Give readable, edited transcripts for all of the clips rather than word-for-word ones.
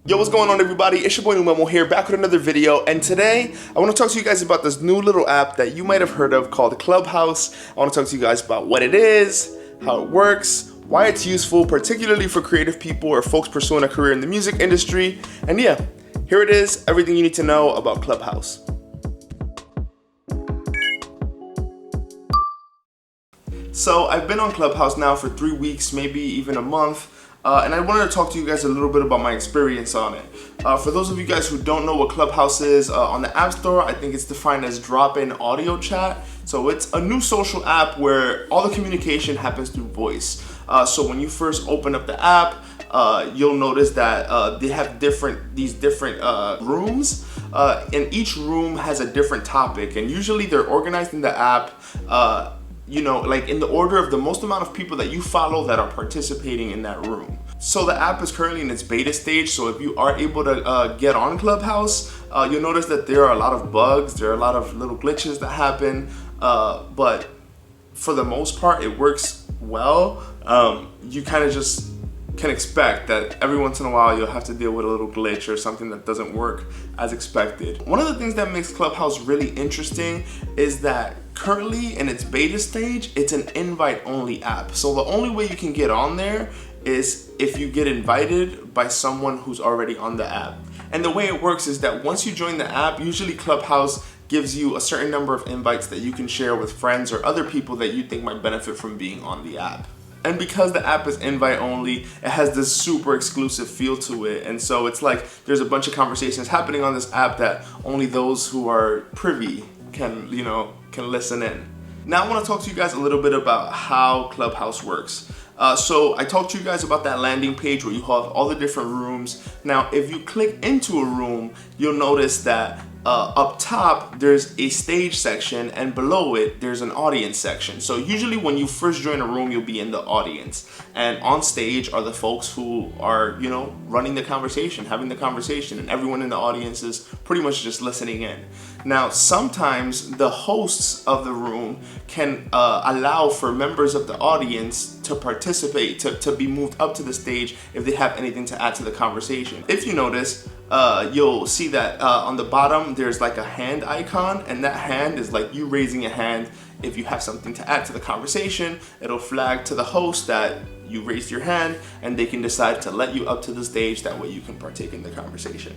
Yo, what's going on, everybody? It's your boy Numemo here, back with another video, and today I want to talk to you guys about this new little app that you might have heard of called Clubhouse. I want to talk to you guys about what it is, how it works, why it's useful, particularly for creative people or folks pursuing a career in the music industry, and yeah, here it is, everything you need to know about Clubhouse. So I've been on Clubhouse now for 3 weeks, maybe even a month. And I wanted to talk to you guys a little bit about my experience on it. For those of you guys who don't know what Clubhouse is, on the App Store, I think it's defined as drop-in audio chat. So it's a new social app where all the communication happens through voice. So when you first open up the app, you'll notice that they have these different rooms, and each room has a different topic, and usually they're organized in the app you know, like in the order of the most amount of people that you follow that are participating in that room. So the app is currently in its beta stage, so if you are able to get on Clubhouse, you'll notice that there are a lot of bugs, there are a lot of little glitches that happen, but for the most part it works well. You kind of just can expect that every once in a while you'll have to deal with a little glitch or something that doesn't work as expected. One of the things that makes Clubhouse really interesting is that currently in its beta stage, it's an invite-only app. So the only way you can get on there is if you get invited by someone who's already on the app. And the way it works is that once you join the app, usually Clubhouse gives you a certain number of invites that you can share with friends or other people that you think might benefit from being on the app. And because the app is invite only, it has this super exclusive feel to it. And so it's like there's a bunch of conversations happening on this app that only those who are privy can listen in. Now I want to talk to you guys a little bit about how Clubhouse works. So I talked to you guys about that landing page where you have all the different rooms. Now if you click into a room, you'll notice that up top there's a stage section, and below it there's an audience section. So usually when you first join a room, you'll be in the audience, and on stage are the folks who are, you know, running the conversation, having the conversation, and everyone in the audience is pretty much just listening in. Now sometimes the hosts of the room can allow for members of the audience to participate, to be moved up to the stage if they have anything to add to the conversation. If you notice, you'll see that on the bottom there's like a hand icon, and that hand is like you raising a hand. If you have something to add to the conversation, it'll flag to the host that you raised your hand, and they can decide to let you up to the stage. That way you can partake in the conversation.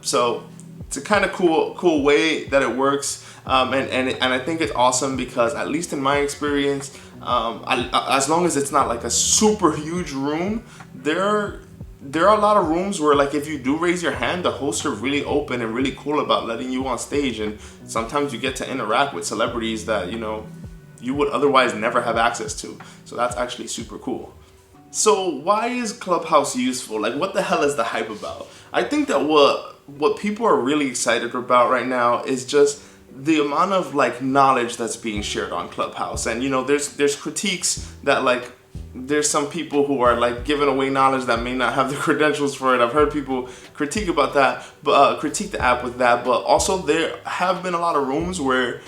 So it's a kind of cool way that it works, and I think it's awesome because, at least in my experience, as long as it's not like a super huge room, there are a lot of rooms where, like, if you do raise your hand, the hosts are really open and really cool about letting you on stage, and sometimes you get to interact with celebrities that, you know, you would otherwise never have access to. So that's actually super cool. So why is Clubhouse useful? Like, what the hell is the hype about? I think that what people are really excited about right now is just the amount of, like, knowledge that's being shared on Clubhouse. And, you know, there's critiques that, like, there's some people who are, like, giving away knowledge that may not have the credentials for it. I've heard people critique about that, but critique the app with that. But also there have been a lot of rooms where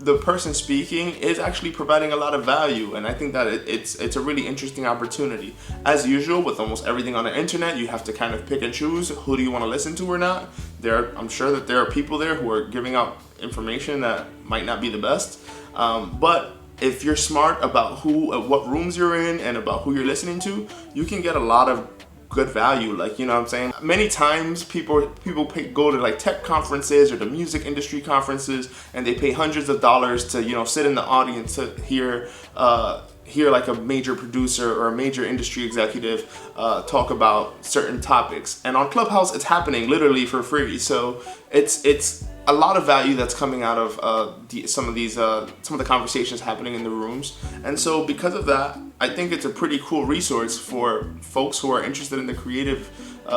the person speaking is actually providing a lot of value, and I think that it's a really interesting opportunity. As usual with almost everything on the internet, you have to kind of pick and choose who do you want to listen to or not. I'm sure that there are people there who are giving out information that might not be the best, but if you're smart about what rooms you're in and about who you're listening to, you can get a lot of good value. Like, you know what I'm saying? Many times people go to, like, tech conferences or the music industry conferences, and they pay hundreds of dollars to, you know, sit in the audience to hear like a major producer or a major industry executive talk about certain topics. And on Clubhouse, it's happening literally for free. So it's a lot of value that's coming out of some of the conversations happening in the rooms. And so because of that, I think it's a pretty cool resource for folks who are interested in the creative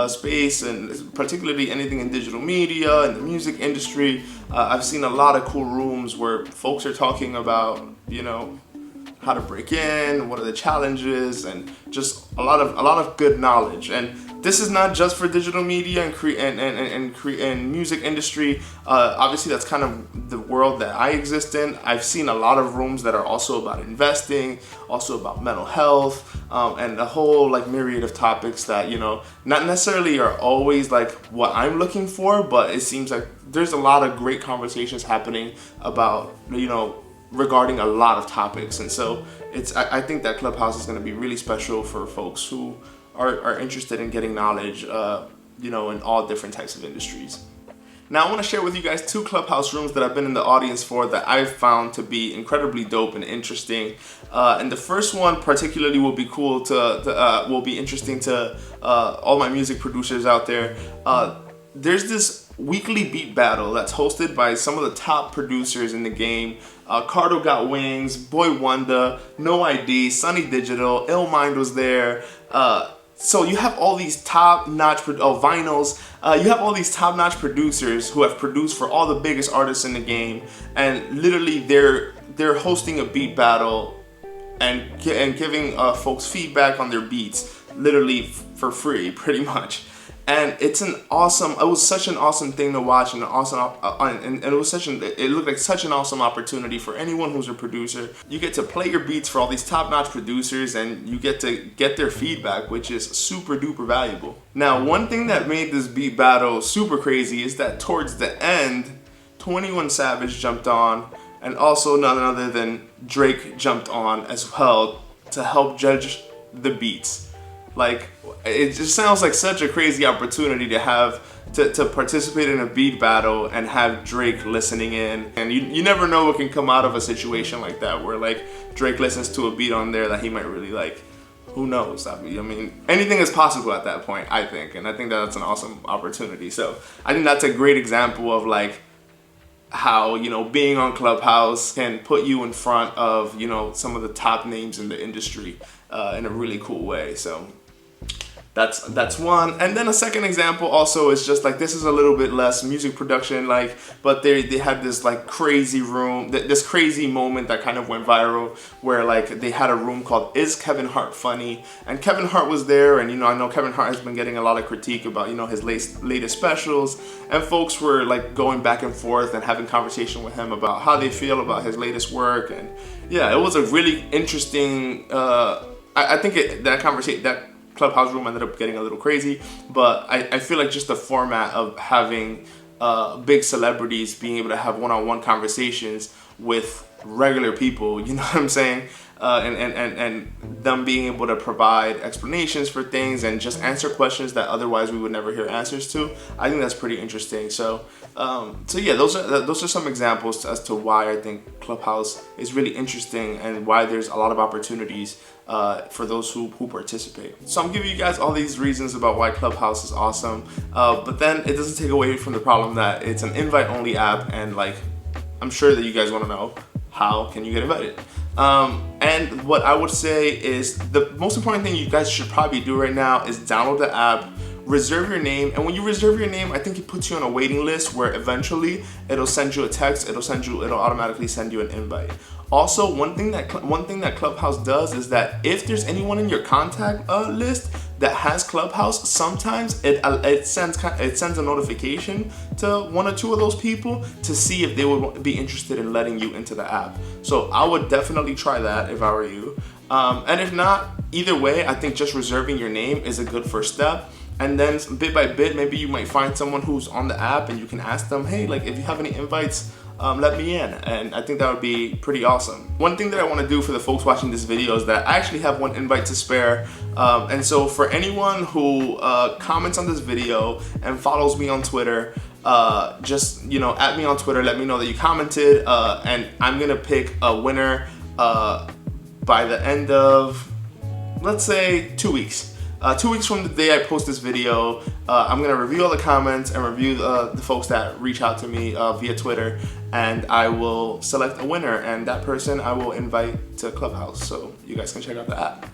space, and particularly anything in digital media and the music industry. I've seen a lot of cool rooms where folks are talking about, you know, how to break in, what are the challenges, and just a lot of good knowledge. And this is not just for digital media and music industry. Obviously, that's kind of the world that I exist in. I've seen a lot of rooms that are also about investing, also about mental health, and a whole like myriad of topics that, you know, not necessarily are always like what I'm looking for, but it seems like there's a lot of great conversations happening about, you know, regarding a lot of topics. And so I think that Clubhouse is going to be really special for folks who are interested in getting knowledge, you know, in all different types of industries. Now, I want to share with you guys 2 Clubhouse rooms that I've been in the audience for that I've found to be incredibly dope and interesting. And the first one particularly will be will be interesting to all my music producers out there. There's this weekly beat battle that's hosted by some of the top producers in the game. Cardo Got Wings, Boy Wonder, No ID, Sunny Digital, Ill Mind was there. So you have all these top-notch vinyls. You have all these top-notch producers who have produced for all the biggest artists in the game, and literally they're hosting a beat battle and giving folks feedback on their beats, literally for free, pretty much. And it was such an awesome thing to watch, and it looked like such an awesome opportunity for anyone who's a producer. You get to play your beats for all these top-notch producers, and you get to get their feedback, which is super duper valuable. Now, one thing that made this beat battle super crazy is that towards the end, 21 Savage jumped on, and also none other than Drake jumped on as well to help judge the beats. Like, it just sounds like such a crazy opportunity to have to participate in a beat battle and have Drake listening in. And you never know what can come out of a situation like that, where like Drake listens to a beat on there that he might really like. Who knows? I mean, anything is possible at that point, I think. And I think that's an awesome opportunity. So I think that's a great example of like how, you know, being on Clubhouse can put you in front of, you know, some of the top names in the industry in a really cool way. So that's one. And then a second example also is just like, this is a little bit less music production like, but they had this like crazy room, this crazy moment that kind of went viral, where like they had a room called Is Kevin Hart Funny? And Kevin Hart was there, and you know, I know Kevin Hart has been getting a lot of critique about, you know, his latest specials, and folks were like going back and forth and having conversation with him about how they feel about his latest work. And yeah, it was a really interesting I think that Clubhouse room ended up getting a little crazy, but I feel like just the format of having big celebrities being able to have one-on-one conversations with regular people, you know what I'm saying? And them being able to provide explanations for things and just answer questions that otherwise we would never hear answers to. I think that's pretty interesting. So yeah, those are some examples as to why I think Clubhouse is really interesting and why there's a lot of opportunities for those who participate. So I'm giving you guys all these reasons about why Clubhouse is awesome, but then it doesn't take away from the problem that it's an invite-only app, and like, I'm sure that you guys want to know, how can you get invited? And what I would say is the most important thing you guys should probably do right now is download the app, reserve your name, and when you reserve your name, I think it puts you on a waiting list where eventually it'll send you a text, it'll automatically send you an invite. Also, one thing that Clubhouse does is that if there's anyone in your contact list that has Clubhouse, sometimes it sends a notification to one or two of those people to see if they would be interested in letting you into the app. So I would definitely try that if I were you. And if not, either way, I think just reserving your name is a good first step. And then bit by bit, maybe you might find someone who's on the app and you can ask them, hey, like, if you have any invites, let me in. And I think that would be pretty awesome. One thing that I want to do for the folks watching this video is that I actually have one invite to spare. And so for anyone who comments on this video and follows me on Twitter, just, you know, at me on Twitter, let me know that you commented, and I'm gonna pick a winner by the end of, let's say, 2 weeks. 2 weeks from the day I post this video, I'm gonna review all the comments and review the folks that reach out to me via Twitter, and I will select a winner, and that person I will invite to Clubhouse, so you guys can check out the app.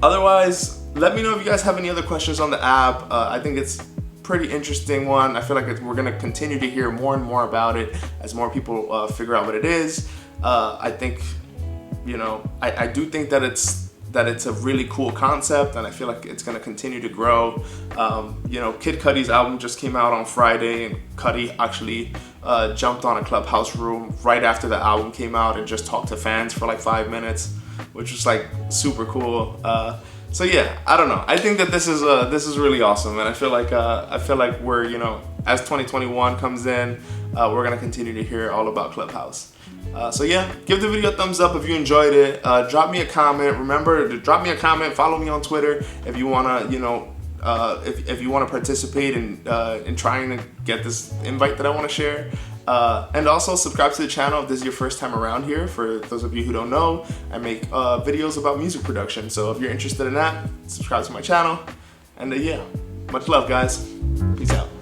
Otherwise, let me know if you guys have any other questions on the app. I think it's pretty interesting one. I feel like we're gonna continue to hear more and more about it as more people figure out what it is. I think, you know, I do think that it's that it's a really cool concept, and I feel like it's gonna continue to grow. You know, Kid Cudi's album just came out on Friday, and Cudi actually jumped on a Clubhouse room right after the album came out and just talked to fans for like 5 minutes, which was like super cool. So yeah, I don't know. I think that this is really awesome, and I feel like we're, you know, as 2021 comes in, we're gonna continue to hear all about Clubhouse. So yeah, give the video a thumbs up if you enjoyed it. Drop me a comment. Remember to drop me a comment. Follow me on Twitter if you wanna, you know, if you wanna participate in trying to get this invite that I wanna share. And also subscribe to the channel if this is your first time around here. For those of you who don't know, I make videos about music production. So if you're interested in that, subscribe to my channel. And yeah, much love, guys. Peace out.